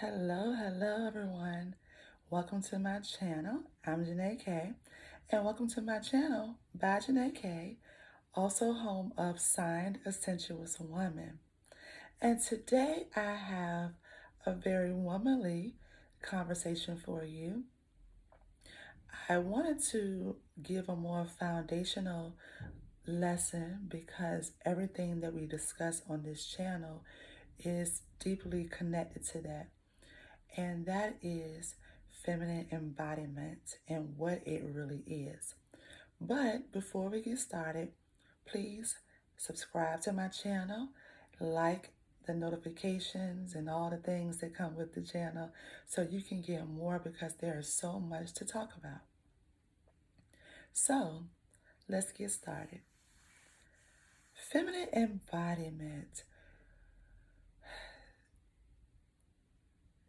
Hello everyone. Welcome to my channel. I'm Janae K, and welcome to my channel by Janae K, also home of Signed a Sensuous Woman. And today I have a very womanly conversation for you. I wanted to give a more foundational lesson because everything that we discuss on this channel is deeply connected to that. And that is feminine embodiment and what it really is. But before we get started, please subscribe to my channel, like the notifications and all the things that come with the channel so you can get more because there is so much to talk about. So let's get started. Feminine embodiment.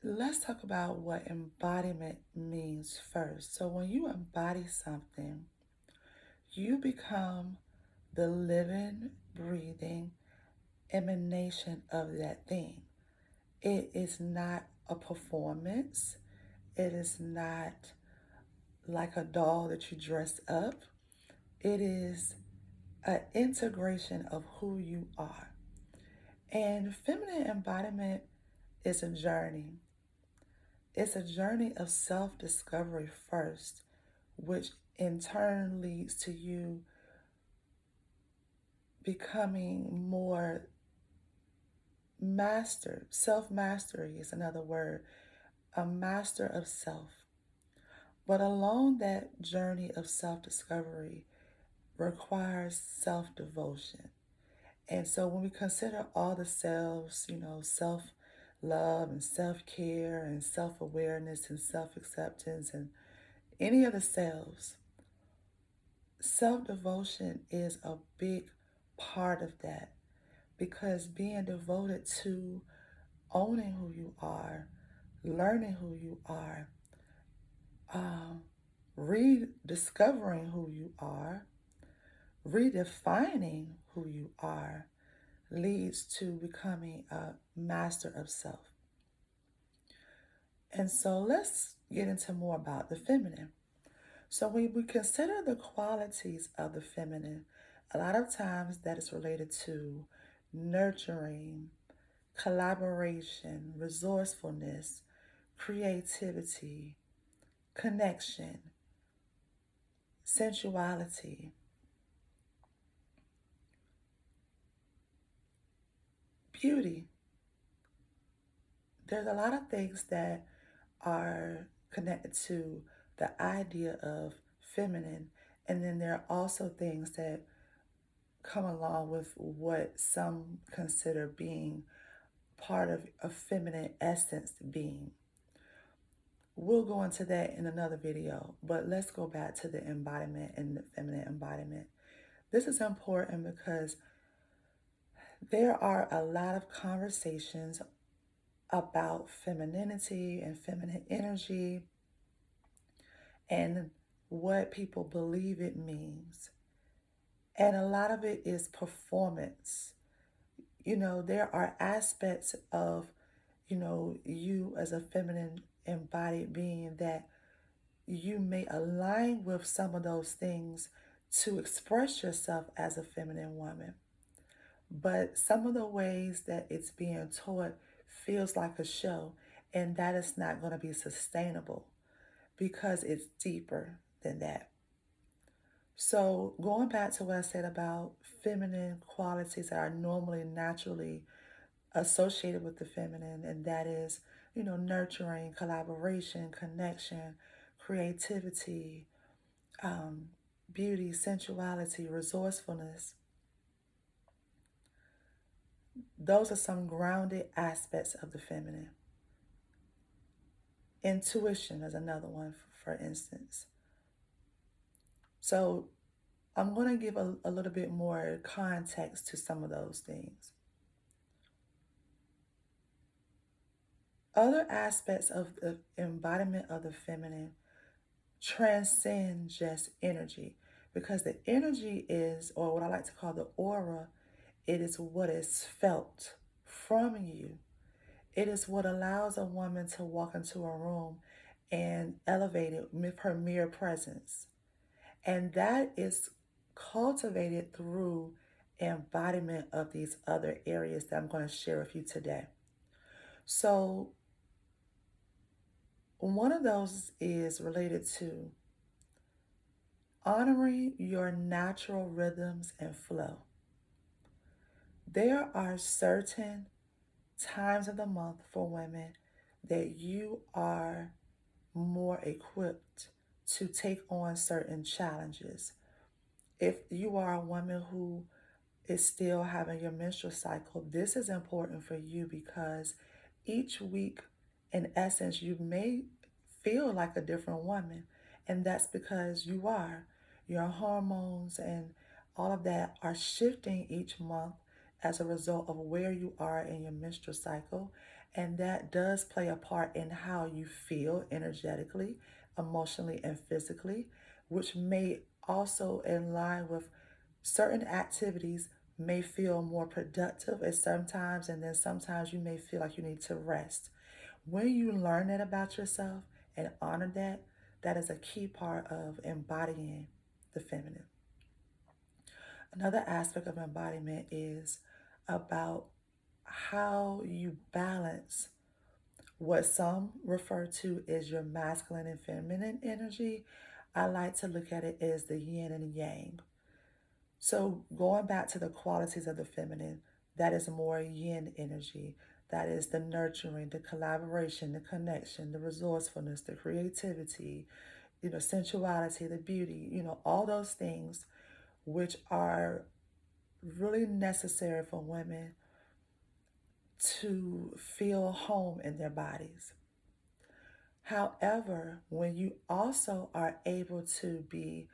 Let's talk about what embodiment means first. So when you embody something, you become the living, breathing emanation of that thing. It is not a performance. It is not like a doll that you dress up. It is an integration of who you are. And feminine embodiment is a journey. It's a journey of self-discovery first, which in turn leads to you becoming more mastered. Self-mastery is another word, a master of self. But along that journey of self-discovery requires self-devotion. And so when we consider all the selves, self-love and self-care and self-awareness and self-acceptance and any of the selves, self-devotion is a big part of that because being devoted to owning who you are, learning who you are, rediscovering who you are, redefining who you are leads to becoming a master of self. And so let's get into more about the feminine. So when we consider the qualities of the feminine, a lot of times that is related to nurturing, collaboration, resourcefulness, creativity, connection, sensuality, beauty. There's a lot of things that are connected to the idea of feminine, and then there are also things that come along with what some consider being part of a feminine essence being. We'll go into that in another video, but let's go back to the embodiment and the feminine embodiment. This is important because there are a lot of conversations about femininity and feminine energy and what people believe it means. And a lot of it is performance. There are aspects of, you as a feminine embodied being that you may align with some of those things to express yourself as a feminine woman. But some of the ways that it's being taught feels like a show, and that is not going to be sustainable because it's deeper than that. So going back to what I said about feminine qualities that are normally naturally associated with the feminine, and that is, nurturing, collaboration, connection, creativity, beauty, sensuality, resourcefulness. Those are some grounded aspects of the feminine. Intuition is another one, for instance. So I'm going to give a little bit more context to some of those things. Other aspects of the embodiment of the feminine transcend just energy because the energy is, or what I like to call the aura, it is what is felt from you. It is what allows a woman to walk into a room and elevate it with her mere presence. And that is cultivated through embodiment of these other areas that I'm going to share with you today. So, one of those is related to honoring your natural rhythms and flow. There are certain times of the month for women that you are more equipped to take on certain challenges. If you are a woman who is still having your menstrual cycle, this is important for you because each week, in essence, you may feel like a different woman. And that's because you are. Your hormones and all of that are shifting each month as a result of where you are in your menstrual cycle. And that does play a part in how you feel energetically, emotionally, and physically, which may also in line with certain activities may feel more productive at some times, and then sometimes you may feel like you need to rest. When you learn that about yourself and honor that, that is a key part of embodying the feminine. Another aspect of embodiment is about how you balance what some refer to as your masculine and feminine energy. I like to look at it as the yin and yang. So, going back to the qualities of the feminine, that is more yin energy. That is the nurturing, the collaboration, the connection, the resourcefulness, the creativity, sensuality, the beauty, all those things which are really necessary for women to feel home in their bodies. However, when you also are able to be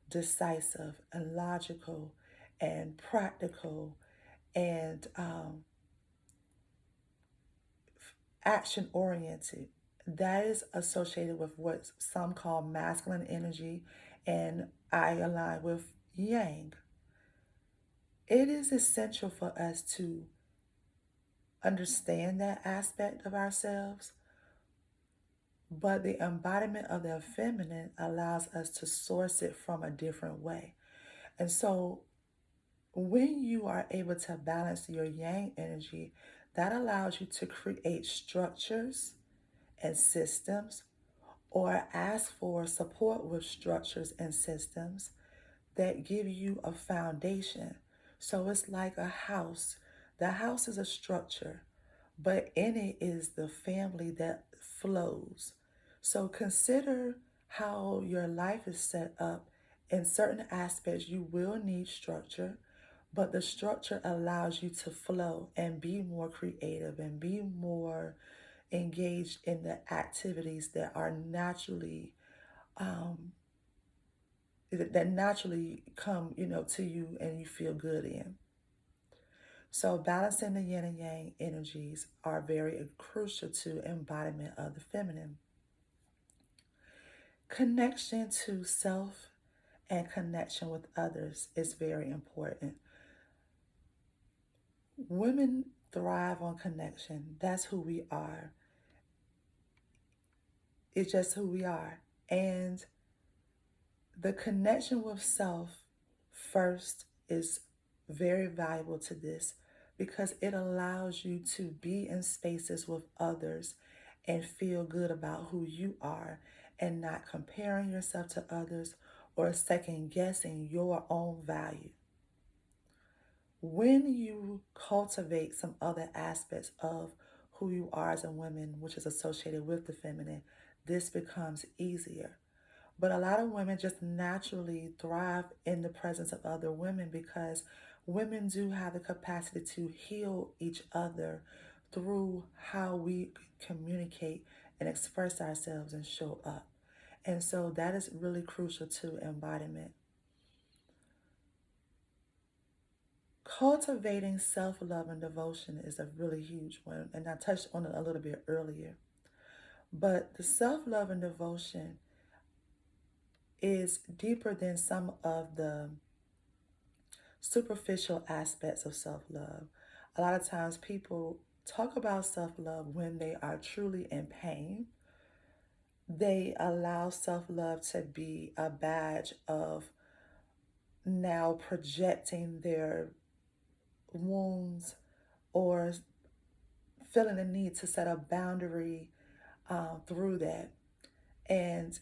decisive and logical and practical and action oriented, that is associated with what some call masculine energy, and I align with yang. It is essential for us to understand that aspect of ourselves, but the embodiment of the feminine allows us to source it from a different way. And so when you are able to balance your yang energy, that allows you to create structures and systems or ask for support with structures and systems that give you a foundation. So it's like a house. The house is a structure, but in it is the family that flows. So consider how your life is set up. In certain aspects, you will need structure, but the structure allows you to flow and be more creative and be more engaged in the activities that are um, naturally come, to you and you feel good in. So balancing the yin and yang energies are very crucial to embodiment of the feminine. Connection to self and connection with others is very important. Women thrive on connection. That's who we are. It's just who we are. And the connection with self first is very valuable to this because it allows you to be in spaces with others and feel good about who you are and not comparing yourself to others or second guessing your own value. When you cultivate some other aspects of who you are as a woman, which is associated with the feminine, this becomes easier. But a lot of women just naturally thrive in the presence of other women because women do have the capacity to heal each other through how we communicate and express ourselves and show up. And so that is really crucial to embodiment. Cultivating self love and devotion is a really huge one, and I touched on it a little bit earlier. But the self love and devotion is deeper than some of the superficial aspects of self love. A lot of times people talk about self love when they are truly in pain. They allow self love to be a badge of now projecting their wounds or feeling the need to set a boundary through that. And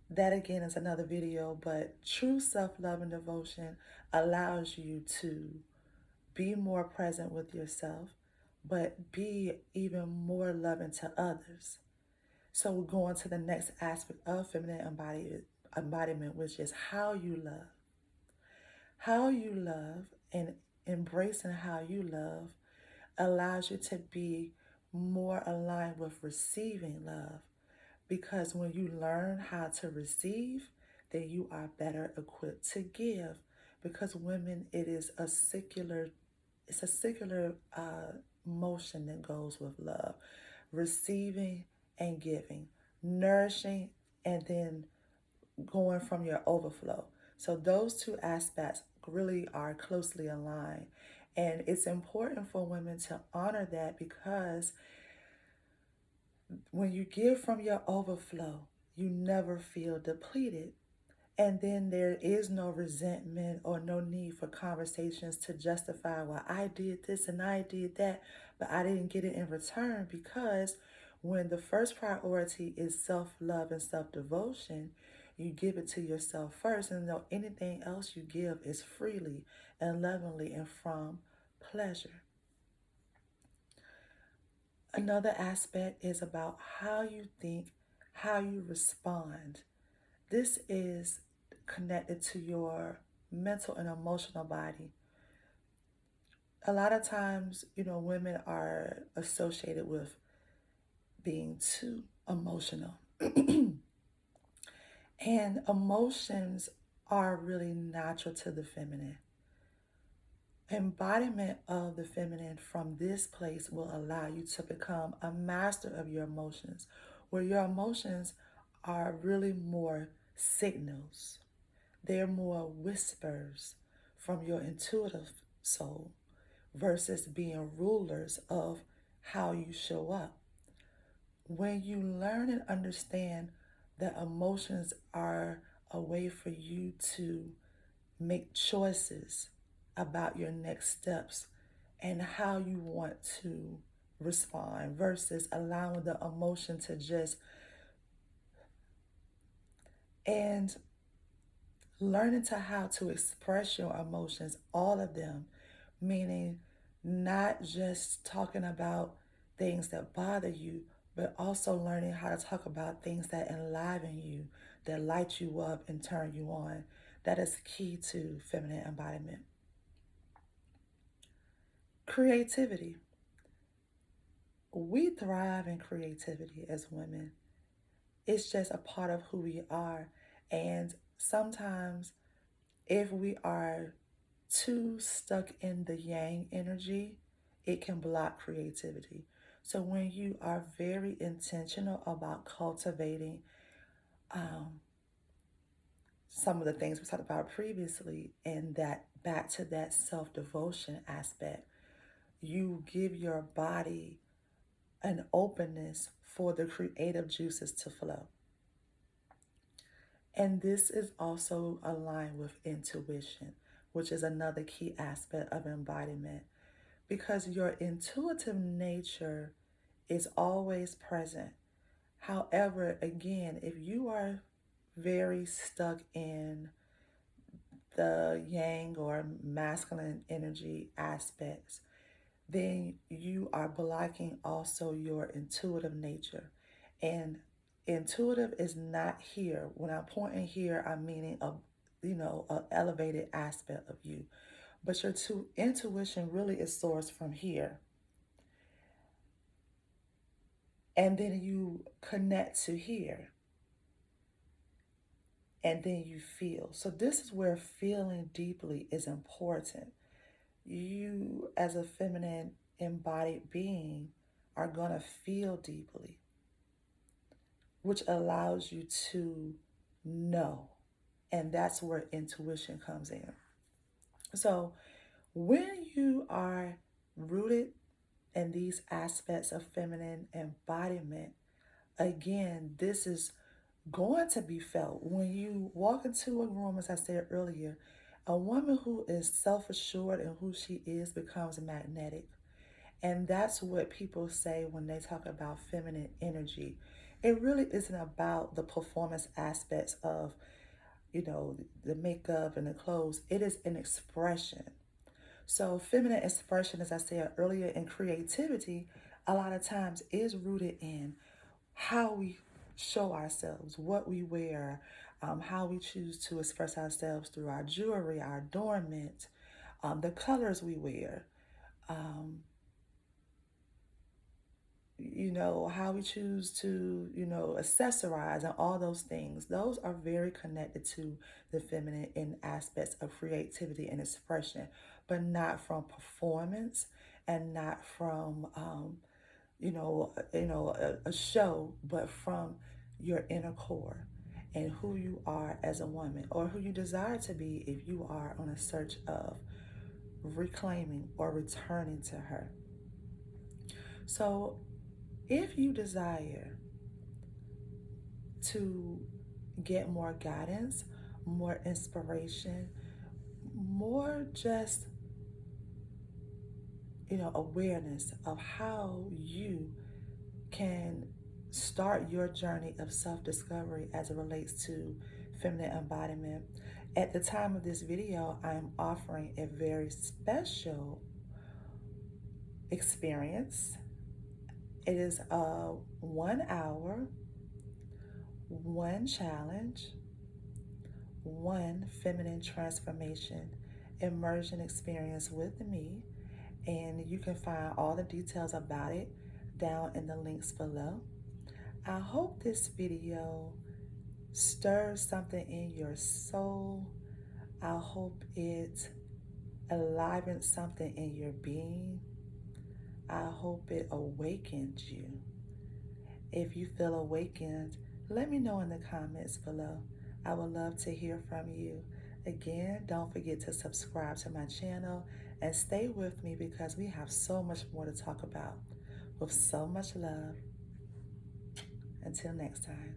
that again is another video, but true self love and devotion allows you to be more present with yourself, but be even more loving to others. So we're going to the next aspect of feminine embodiment, which is how you love. How you love and embracing how you love allows you to be more aligned with receiving love. Because when you learn how to receive, then you are better equipped to give. Because women, it's a secular motion that goes with love, receiving and giving, nourishing and then going from your overflow. So those two aspects really are closely aligned. And it's important for women to honor that because when you give from your overflow, you never feel depleted. And then there is no resentment or no need for conversations to justify, well, I did this and I did that, but I didn't get it in return. Because when the first priority is self love and self devotion, you give it to yourself first, and though anything else you give is freely and lovingly and from pleasure. Another aspect is about how you think, how you respond. This is connected to your mental and emotional body. A lot of times, women are associated with being too emotional. And emotions are really natural to the feminine. Embodiment of the feminine from this place will allow you to become a master of your emotions, where your emotions are really more signals. They're more whispers from your intuitive soul versus being rulers of how you show up. When you learn and understand that emotions are a way for you to make choices about your next steps and how you want to respond versus allowing the emotion to just and learning to how to express your emotions, all of them, meaning not just talking about things that bother you, but also learning how to talk about things that enliven you, that light you up and turn you on. That is key to feminine embodiment. Creativity. We thrive in creativity as women. It's just a part of who we are. And sometimes, if we are too stuck in the yang energy, it can block creativity. So when you are very intentional about cultivating some of the things we talked about previously, and that back to that self-devotion aspect, you give your body an openness for the creative juices to flow. And this is also aligned with intuition, which is another key aspect of embodiment, because your intuitive nature is always present. However, again, if you are very stuck in the yang or masculine energy aspects, then you are blocking also your intuitive nature. And intuitive is not here. When I'm pointing here, I'm meaning an elevated aspect of you. But your intuition really is sourced from here. And then you connect to here. And then you feel. So this is where feeling deeply is important. You, as a feminine embodied being, are going to feel deeply, which allows you to know. And that's where intuition comes in. So when you are rooted and these aspects of feminine embodiment, again, this is going to be felt when you walk into a room, as I said earlier. A woman who is self assured in who she is becomes magnetic. And that's what people say when they talk about feminine energy. It really isn't about the performance aspects of, the makeup and the clothes. It is an expression. So, feminine expression, as I said earlier, in creativity, a lot of times is rooted in how we show ourselves, what we wear, how we choose to express ourselves through our jewelry, our adornment, the colors we wear, um, how we choose to, accessorize and all those things. Those are very connected to the feminine in aspects of creativity and expression, but not from performance and not from, a show, but from your inner core and who you are as a woman, or who you desire to be if you are on a search of reclaiming or returning to her. So, if you desire to get more guidance, more inspiration, more just, awareness of how you can start your journey of self discovery as it relates to feminine embodiment. At the time of this video, I am offering a very special experience. It is a 1 hour, one challenge, one feminine transformation immersion experience with me. And you can find all the details about it down in the links below. I hope this video stirs something in your soul. I hope it enlivens something in your being. I hope it awakens you. If you feel awakened, let me know in the comments below. I would love to hear from you. Again, don't forget to subscribe to my channel and stay with me because we have so much more to talk about. With so much love. Until next time.